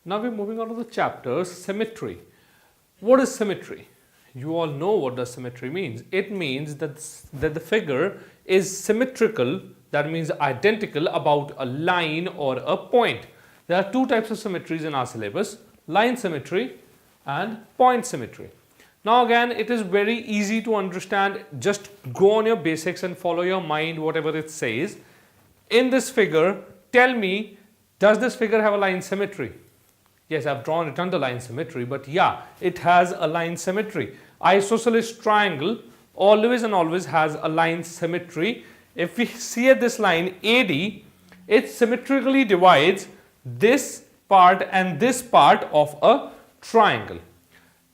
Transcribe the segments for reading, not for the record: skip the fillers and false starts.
Now we're moving on to the chapter Symmetry. What is symmetry? You all know what does symmetry means. It means that the figure is symmetrical, that means identical about a line or a point. There are two types of symmetries in our syllabus, line symmetry and point symmetry. Now again, it is very easy to understand. Just go on your basics and follow your mind, whatever it says. In this figure, tell me, does this figure have a line symmetry? Yes, I've drawn it under line symmetry, but yeah, it has a line symmetry. Isosceles triangle always and always has a line symmetry. If we see at this line AD, it symmetrically divides this part and this part of a triangle.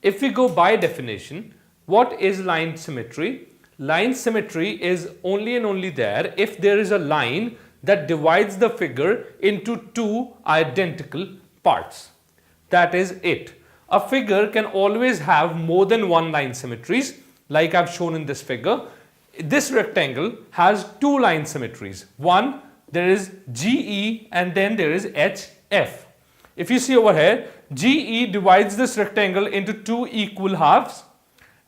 If we go by definition, what is line symmetry? Line symmetry is only and only there if there is a line that divides the figure into two identical parts. That is it. A figure can always have more than one line symmetries, like I've shown in this figure. This rectangle has two line symmetries. One, there is GE and then there is HF. If you see over here, GE divides this rectangle into two equal halves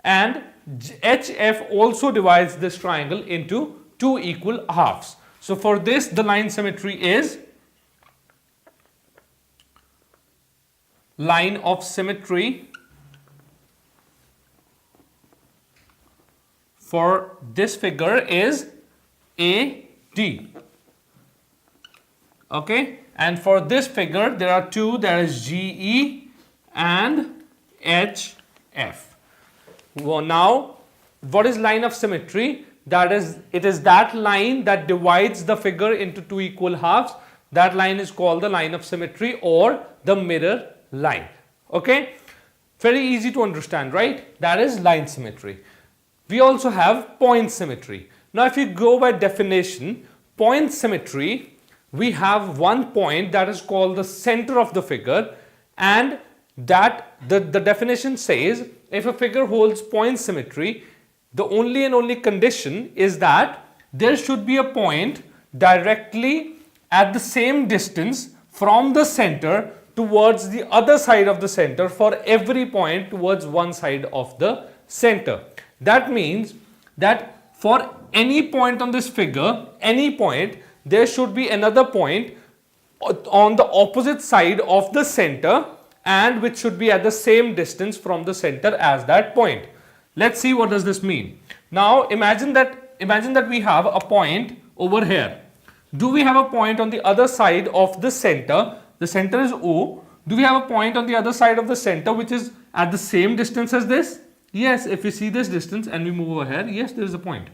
and HF also divides this triangle into two equal halves. So for this, the line symmetry is line of symmetry for this figure is AD. Okay, and for this figure there are two, there is GE and HF. Well, now what is line of symmetry? That is, it is that line that divides the figure into two equal halves. That line is called the line of symmetry or the mirror line. Okay, very easy to understand, right? That is line symmetry. We also have point symmetry. Now if you go by definition, point symmetry, we have one point that is called the center of the figure, and that the definition says if a figure holds point symmetry, the only and only condition is that there should be a point directly at the same distance from the center towards the other side of the center for every point towards one side of the center. That means that for any point on this figure, any point, there should be another point on the opposite side of the center and which should be at the same distance from the center as that point. Let's see what does this mean. Now imagine that we have a point over here. Do we have a point on the other side of the center? The center is O. Do we have a point on the other side of the center which is at the same distance as this? Yes, if we see this distance and we move over here, yes, there is a point.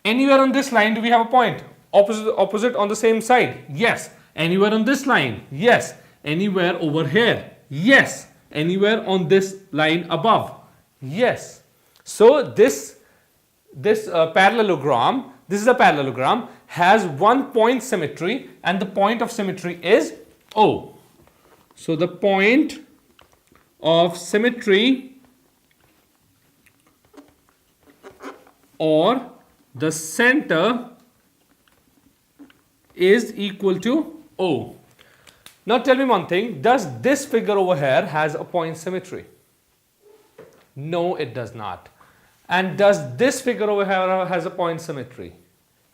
Anywhere on this line do we have a point? Opposite on the same side? Yes. Anywhere on this line? Yes. Anywhere over here? Yes. Anywhere on this line above? Yes. So this parallelogram, this is a parallelogram, has one point symmetry and the point of symmetry is O. So the point of symmetry or the center is equal to O. Now tell me one thing, does this figure over here has a point symmetry? No, it does not. And does this figure over here has a point symmetry?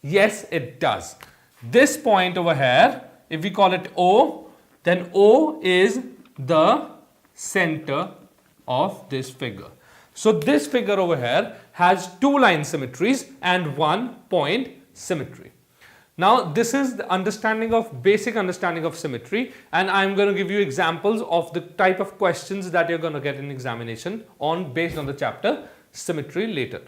Yes, it does. This point over here, if we call it O, then O is the center of this figure. So this figure over here has two line symmetries and one point symmetry. Now this is the basic understanding of symmetry, and I'm going to give you examples of the type of questions that you're going to get in examination based on the chapter Symmetry later.